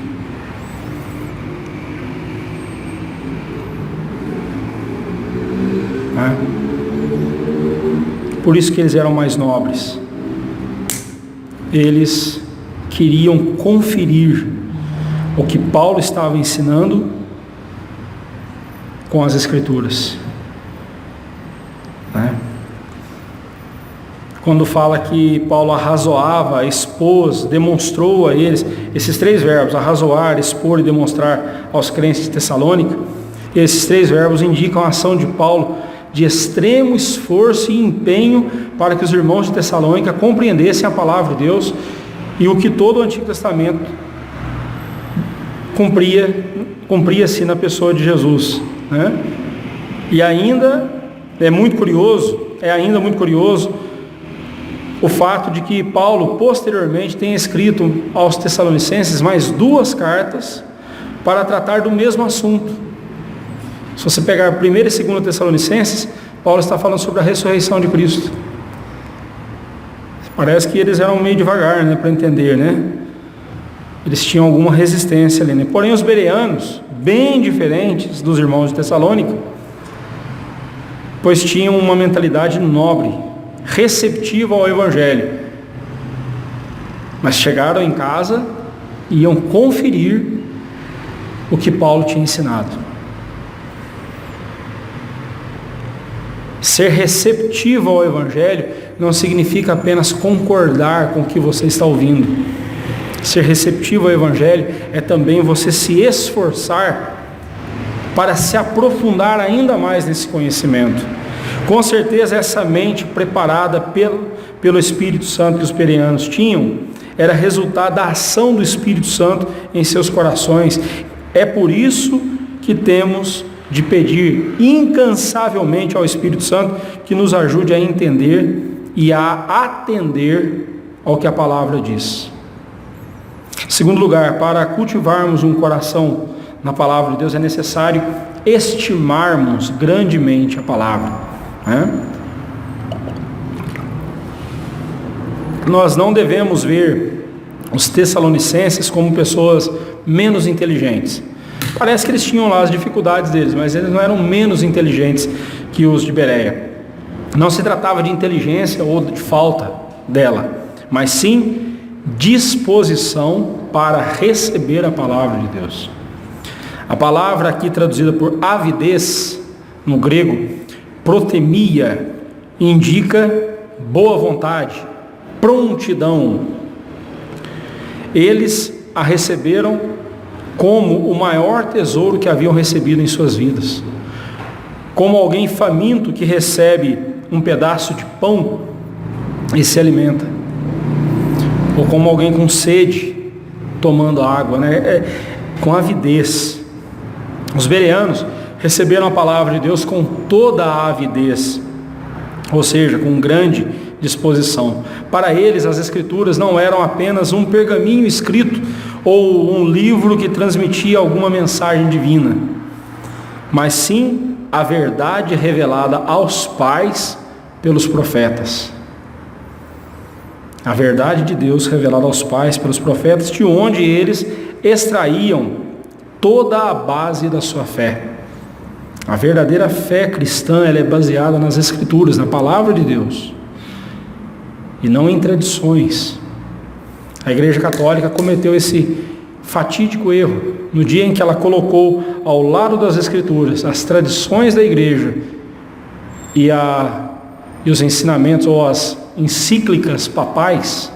Por isso que eles eram mais nobres. Eles queriam conferir o que Paulo estava ensinando com as Escrituras. Quando fala que Paulo arrazoava, expôs, demonstrou a eles, esses três verbos, arrazoar, expor e demonstrar aos crentes de Tessalônica, esses três verbos indicam a ação de Paulo de extremo esforço e empenho para que os irmãos de Tessalônica compreendessem a palavra de Deus e o que todo o Antigo Testamento cumpria-se na pessoa de Jesus, né? E ainda é muito curioso o fato de que Paulo posteriormente tenha escrito aos Tessalonicenses mais 2 cartas para tratar do mesmo assunto. Se você pegar 1 e 2 Tessalonicenses, Paulo está falando sobre a ressurreição de Cristo. Parece que eles eram meio devagar, né, para entender, né? Eles tinham alguma resistência ali, né? Porém os bereanos, bem diferentes dos irmãos de Tessalônica, pois tinham uma mentalidade nobre, receptiva ao evangelho, mas chegaram em casa e iam conferir o que Paulo tinha ensinado. Ser receptivo ao evangelho não significa apenas concordar com o que você está ouvindo. Ser receptivo ao evangelho é também você se esforçar para se aprofundar ainda mais nesse conhecimento. Com certeza essa mente preparada pelo Espírito Santo que os bereanos tinham, era resultado da ação do Espírito Santo em seus corações. É por isso que temos de pedir incansavelmente ao Espírito Santo que nos ajude a entender e a atender ao que a palavra diz. Segundo lugar, para cultivarmos um coração na palavra de Deus é necessário estimarmos grandemente a palavra, né? Nós não devemos ver os tessalonicenses como pessoas menos inteligentes. Parece que eles tinham lá as dificuldades deles, mas eles não eram menos inteligentes que os de Bereia. Não se tratava de inteligência ou de falta dela, mas sim disposição para receber a palavra de Deus. A palavra aqui traduzida por avidez, no grego, protemia, indica boa vontade, prontidão. Eles a receberam como o maior tesouro que haviam recebido em suas vidas. Como alguém faminto que recebe um pedaço de pão e se alimenta. Ou como alguém com sede tomando água, né? Com avidez. Os bereanos receberam a palavra de Deus com toda a avidez, ou seja, com grande disposição. Para eles, as Escrituras não eram apenas um pergaminho escrito ou um livro que transmitia alguma mensagem divina, mas sim a verdade revelada aos pais pelos profetas. A verdade de Deus revelada aos pais pelos profetas, de onde eles extraíam toda a base da sua fé. A verdadeira fé cristã, ela é baseada nas Escrituras, na palavra de Deus, e não em tradições. A Igreja Católica cometeu esse fatídico erro no dia em que ela colocou ao lado das Escrituras as tradições da Igreja e os ensinamentos ou as encíclicas papais,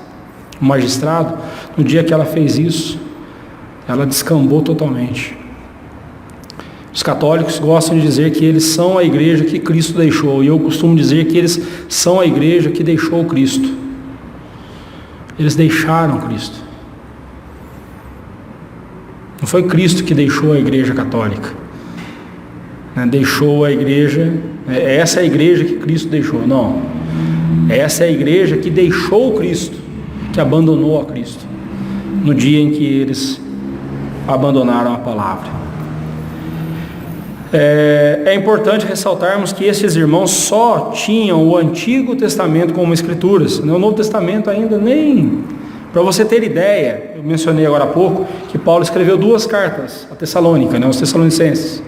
o magistrado. No dia que ela fez isso, ela descambou totalmente. Os católicos gostam de dizer que eles são a igreja que Cristo deixou, e eu costumo dizer que eles são a igreja que deixou Cristo. Eles deixaram Cristo. Não foi Cristo que deixou a igreja católica, né? Deixou a igreja, essa é a igreja que Cristo deixou. Não, essa é a igreja que deixou Cristo, que abandonou a Cristo, no dia em que eles abandonaram a palavra. É importante ressaltarmos que esses irmãos só tinham o Antigo Testamento como Escrituras. O Novo Testamento ainda nem... Para você ter ideia, eu mencionei agora há pouco que Paulo escreveu 2 cartas a Tessalônica, aos Tessalonicenses.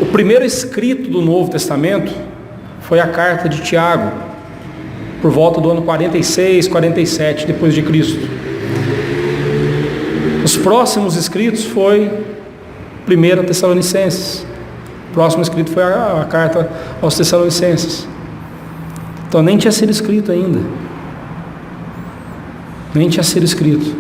O primeiro escrito do Novo Testamento foi a carta de Tiago, por volta do ano 46, 47 depois de Cristo. Os próximos escritos foi 1 Tessalonicenses. O próximo escrito foi a carta aos Tessalonicenses. Então nem tinha sido escrito ainda. Nem tinha sido escrito.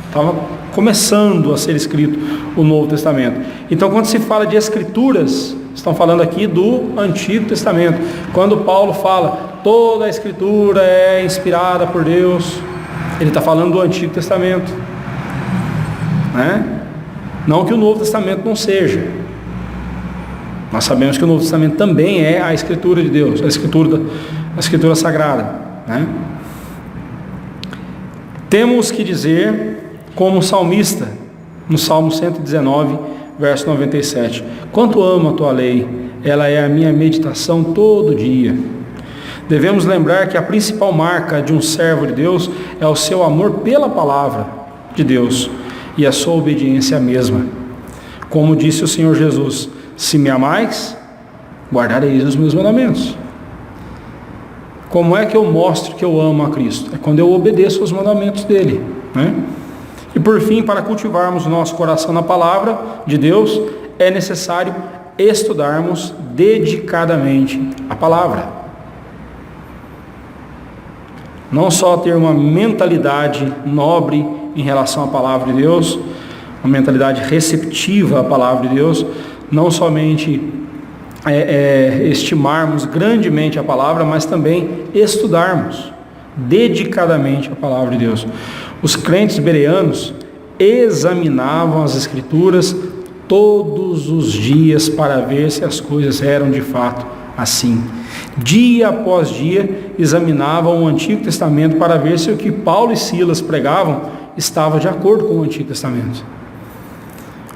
Estava começando a ser escrito o Novo Testamento. Então quando se fala de Escrituras, estão falando aqui do Antigo Testamento. Quando Paulo fala, toda a Escritura é inspirada por Deus, ele está falando do Antigo Testamento, né? Não que o Novo Testamento não seja. Nós sabemos que o Novo Testamento também é a Escritura de Deus, a Escritura Sagrada, né? Temos que dizer, como salmista, no Salmo 119, verso 97, quanto amo a tua lei, ela é a minha meditação todo dia. Devemos lembrar que a principal marca de um servo de Deus é o seu amor pela palavra de Deus e a sua obediência à mesma. Como disse o Senhor Jesus, se me amais, guardareis os meus mandamentos. Como é que eu mostro que eu amo a Cristo? É quando eu obedeço aos mandamentos dele, né? E por fim, para cultivarmos o nosso coração na palavra de Deus, é necessário estudarmos dedicadamente a palavra. Não só ter uma mentalidade nobre em relação à palavra de Deus, uma mentalidade receptiva à palavra de Deus, não somente estimarmos grandemente a palavra, mas também estudarmos dedicadamente a palavra de Deus. Os crentes bereanos examinavam as Escrituras todos os dias para ver se as coisas eram de fato assim. Dia após dia examinavam o Antigo Testamento para ver se o que Paulo e Silas pregavam estava de acordo com o Antigo Testamento.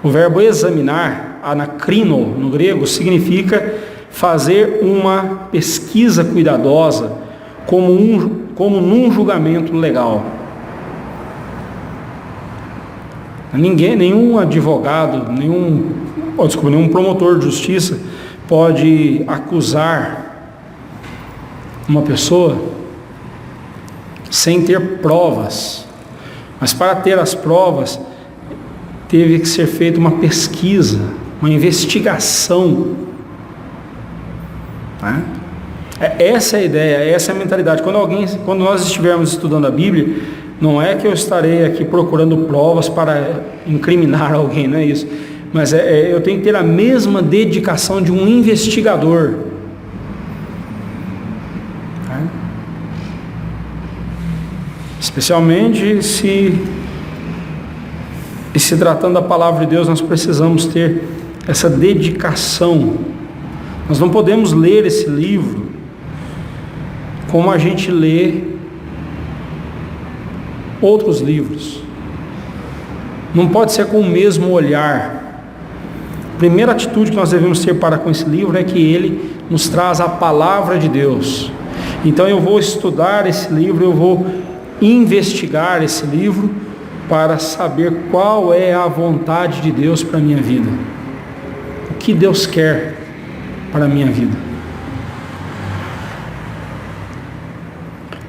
O verbo examinar, anakrino no grego, significa fazer uma pesquisa cuidadosa, como num julgamento legal. Ninguém, nenhum advogado, nenhum promotor de justiça pode acusar uma pessoa sem ter provas. Mas para ter as provas, teve que ser feita uma pesquisa, uma investigação. Né? Essa é a ideia, essa é a mentalidade. Quando nós estivermos estudando a Bíblia, não é que eu estarei aqui procurando provas para incriminar alguém, não é isso. Mas eu tenho que ter a mesma dedicação de um investigador. Tá? Especialmente se tratando da palavra de Deus, nós precisamos ter essa dedicação. Nós não podemos ler esse livro como a gente lê outros livros. Não pode ser com o mesmo olhar. A primeira atitude que nós devemos ter para com esse livro é que ele nos traz a palavra de Deus. Então eu vou estudar esse livro, eu vou investigar esse livro para saber qual é a vontade de Deus para a minha vida. O que Deus quer para a minha vida.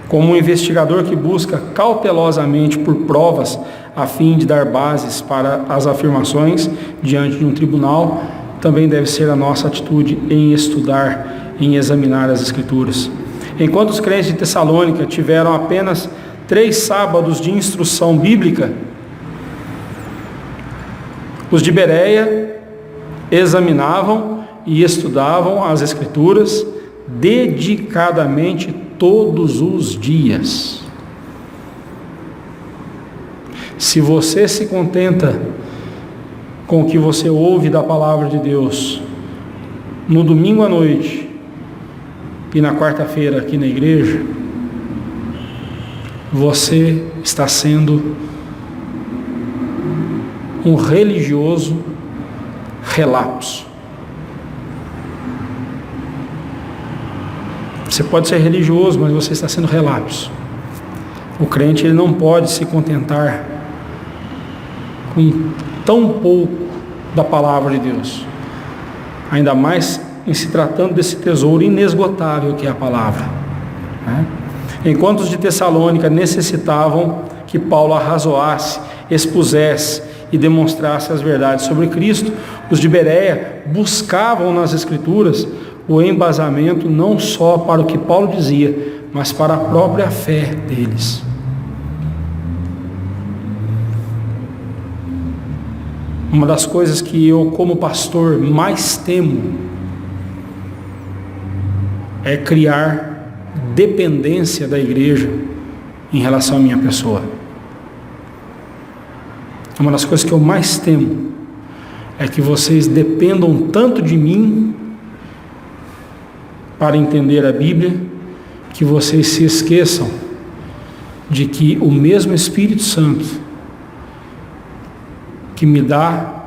Como um investigador que busca cautelosamente por provas a fim de dar bases para as afirmações diante de um tribunal, também deve ser a nossa atitude em estudar, em examinar as Escrituras. Enquanto os crentes de Tessalônica tiveram apenas 3 sábados de instrução bíblica, os de Bereia examinavam e estudavam as Escrituras dedicadamente todos os dias. Se você se contenta com o que você ouve da palavra de Deus no domingo à noite e na quarta-feira aqui na igreja, você está sendo um religioso relapso. Você pode ser religioso, mas você está sendo relapso. O crente, ele não pode se contentar com tão pouco da palavra de Deus, ainda mais em se tratando desse tesouro inesgotável que é a palavra, né? Enquanto os de Tessalônica necessitavam que Paulo arrazoasse, expusesse e demonstrasse as verdades sobre Cristo, os de Bereia buscavam nas Escrituras o embasamento não só para o que Paulo dizia, mas para a própria fé deles. Uma das coisas que eu, como pastor, mais temo é criar dependência da igreja em relação à minha pessoa. Uma das coisas que eu mais temo é que vocês dependam tanto de mim para entender a Bíblia, que vocês se esqueçam de que o mesmo Espírito Santo que me dá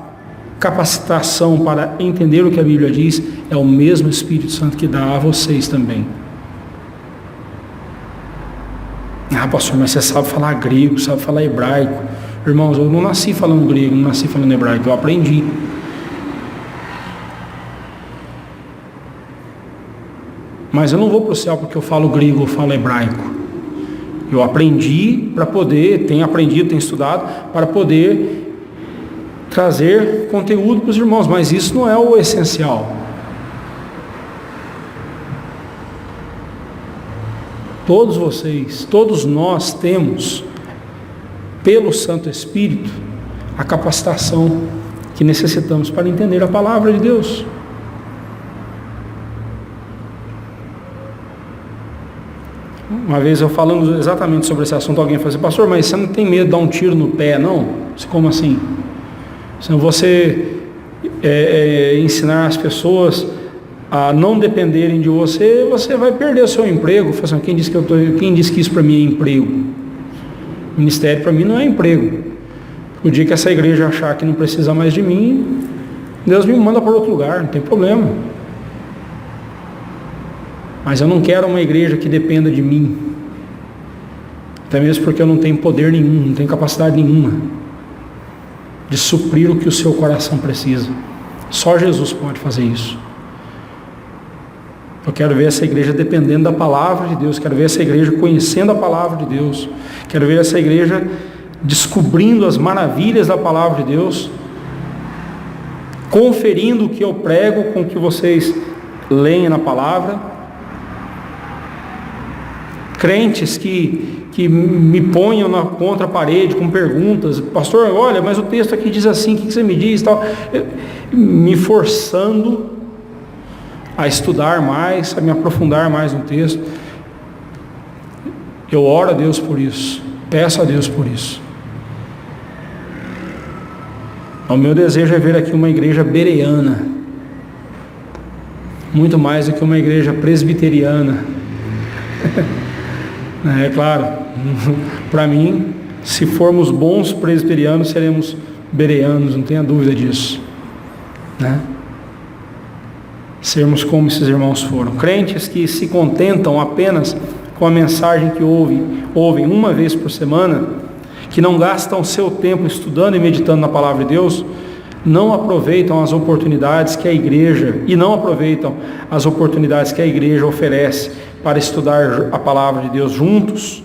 capacitação para entender o que a Bíblia diz, é o mesmo Espírito Santo que dá a vocês também. Ah, pastor, mas você sabe falar grego, sabe falar hebraico. Irmãos, eu não nasci falando grego, não nasci falando hebraico, eu aprendi. Mas eu não vou para o céu porque eu falo grego ou falo hebraico. Eu aprendi para poder, tenho aprendido, tenho estudado, para poder trazer conteúdo para os irmãos, mas isso não é o essencial. Todos vocês, todos nós temos, pelo Santo Espírito, a capacitação que necessitamos para entender a palavra de Deus. Uma vez eu falando exatamente sobre esse assunto, alguém falou assim: pastor, mas você não tem medo de dar um tiro no pé, não? Como assim? Se você ensinar as pessoas a não dependerem de você, você vai perder o seu emprego. Assim, quem disse que isso para mim é emprego? Ministério para mim não é emprego. O dia que essa igreja achar que não precisa mais de mim, Deus me manda para outro lugar, não tem problema. Mas eu não quero uma igreja que dependa de mim, até mesmo porque eu não tenho poder nenhum, não tenho capacidade nenhuma. de suprir o que o seu coração precisa. Só Jesus pode fazer isso. Eu quero ver essa igreja dependendo da palavra de Deus, quero ver essa igreja conhecendo a palavra de Deus, quero ver essa igreja descobrindo as maravilhas da palavra de Deus, conferindo o que eu prego com o que vocês leem na palavra. Crentes que me ponham contra a parede com perguntas: pastor, olha, mas o texto aqui diz assim, o que você me diz? Tal. Me forçando a estudar mais, a me aprofundar mais no texto. Eu oro a Deus por isso, peço a Deus por isso. O meu desejo é ver aqui uma igreja bereana, muito mais do que uma igreja presbiteriana. É claro, para mim, se formos bons presbiterianos, seremos bereanos, não tenha dúvida disso, né? Sermos como esses irmãos foram, crentes que se contentam apenas com a mensagem que ouvem uma vez por semana, que não gastam seu tempo estudando e meditando na palavra de Deus, não aproveitam as oportunidades que a igreja oferece para estudar a palavra de Deus juntos,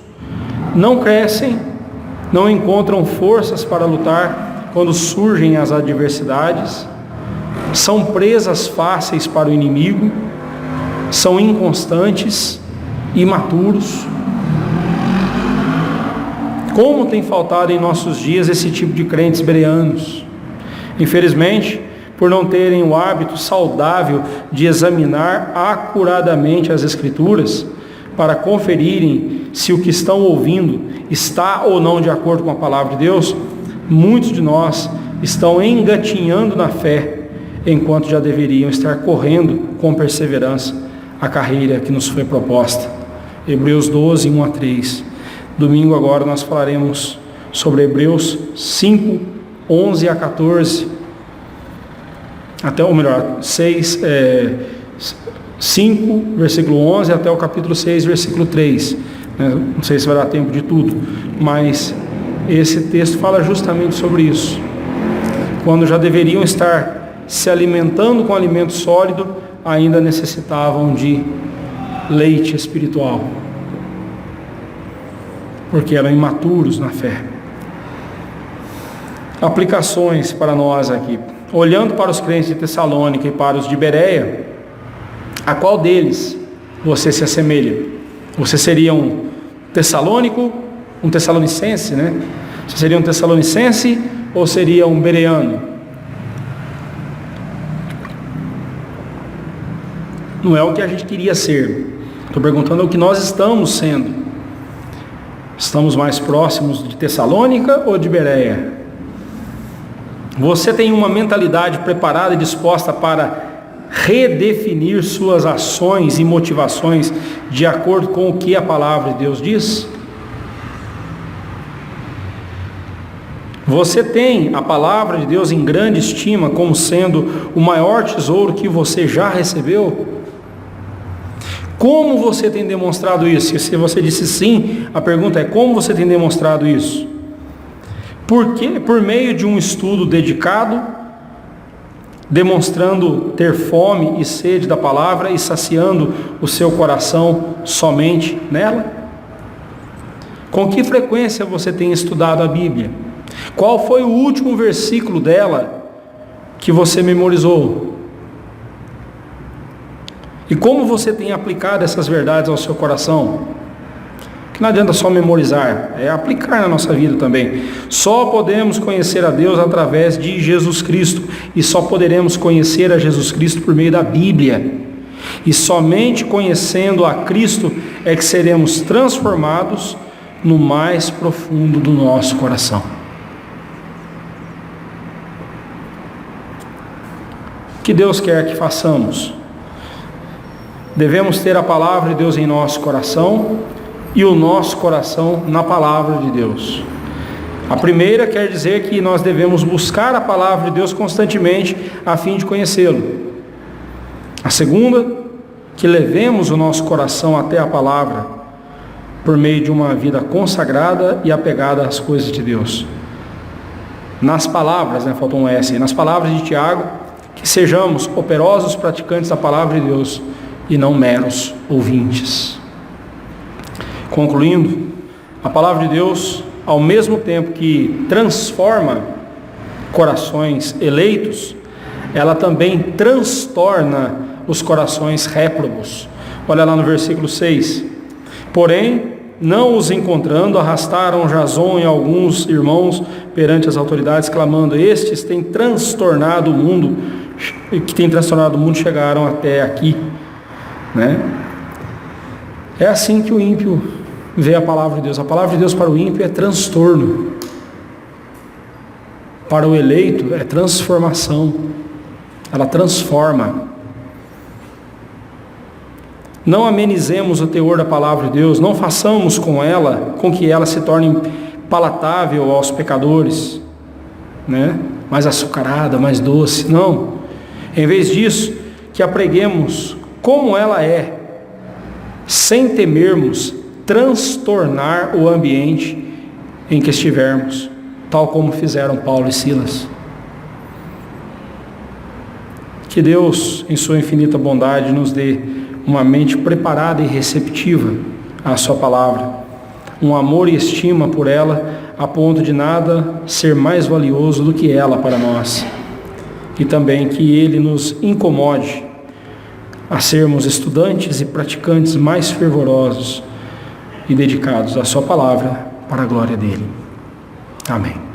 não crescem, não encontram forças para lutar quando surgem as adversidades, são presas fáceis para o inimigo, são inconstantes, imaturos. Como tem faltado em nossos dias esse tipo de crentes bereanos? Infelizmente, por não terem o hábito saudável de examinar acuradamente as Escrituras, para conferirem se o que estão ouvindo está ou não de acordo com a palavra de Deus, muitos de nós estão engatinhando na fé, enquanto já deveriam estar correndo com perseverança a carreira que nos foi proposta. Hebreus 12, 1 a 3. Domingo agora nós falaremos sobre Hebreus 5, 11 a 14, ou melhor, 5, versículo 11, até o capítulo 6, versículo 3. Não sei se vai dar tempo de tudo, mas esse texto fala justamente sobre isso. Quando já deveriam estar se alimentando com alimento sólido, ainda necessitavam de leite espiritual, porque eram imaturos na fé. Aplicações para nós aqui. Olhando para os crentes de Tessalônica e para os de Bereia, a qual deles você se assemelha? Você seria um tessalônico, um tessalonicense, né? Você seria um tessalonicense ou seria um bereano? Não é o que a gente queria ser. Estou perguntando o que nós estamos sendo. Estamos mais próximos de Tessalônica ou de Bereia? Você tem uma mentalidade preparada e disposta para redefinir suas ações e motivações de acordo com o que a palavra de Deus diz? Você tem a palavra de Deus em grande estima como sendo o maior tesouro que você já recebeu? Como você tem demonstrado isso? Se você disse sim, a pergunta é: como você tem demonstrado isso? Por meio de um estudo dedicado, demonstrando ter fome e sede da palavra e saciando o seu coração somente nela? Com que frequência você tem estudado a Bíblia? Qual foi o último versículo dela que você memorizou? E como você tem aplicado essas verdades ao seu coração? Que não adianta só memorizar, é aplicar na nossa vida também. Só podemos conhecer a Deus através de Jesus Cristo, e só poderemos conhecer a Jesus Cristo por meio da Bíblia. E somente conhecendo a Cristo é que seremos transformados no mais profundo do nosso coração. O que Deus quer que façamos? Devemos ter a palavra de Deus em nosso coração e o nosso coração na palavra de Deus. A primeira quer dizer que nós devemos buscar a palavra de Deus constantemente a fim de conhecê-lo. A segunda, que levemos o nosso coração até a palavra por meio de uma vida consagrada e apegada às coisas de Deus. nas palavras, faltou um S, nas palavras de Tiago, que sejamos operosos praticantes da palavra de Deus e não meros ouvintes. Concluindo, a palavra de Deus, ao mesmo tempo que transforma corações eleitos, ela também transtorna os corações réprobos. Olha lá no versículo 6. Porém, não os encontrando, arrastaram Jason e alguns irmãos perante as autoridades, clamando: estes têm transtornado o mundo, chegaram até aqui. É assim que o ímpio vê a palavra de Deus. A palavra de Deus para o ímpio é transtorno. Para o eleito é transformação. Ela transforma. Não amenizemos o teor da palavra de Deus, não façamos com que ela se torne palatável aos pecadores, mais açucarada, mais doce. Não. Em vez disso, que a preguemos como ela é, sem temermos transtornar o ambiente em que estivermos, tal como fizeram Paulo e Silas. Que Deus, em sua infinita bondade, nos dê uma mente preparada e receptiva à sua palavra, um amor e estima por ela, a ponto de nada ser mais valioso do que ela para nós. E também que Ele nos incomode a sermos estudantes e praticantes mais fervorosos e dedicados à sua palavra para a glória dEle. Amém.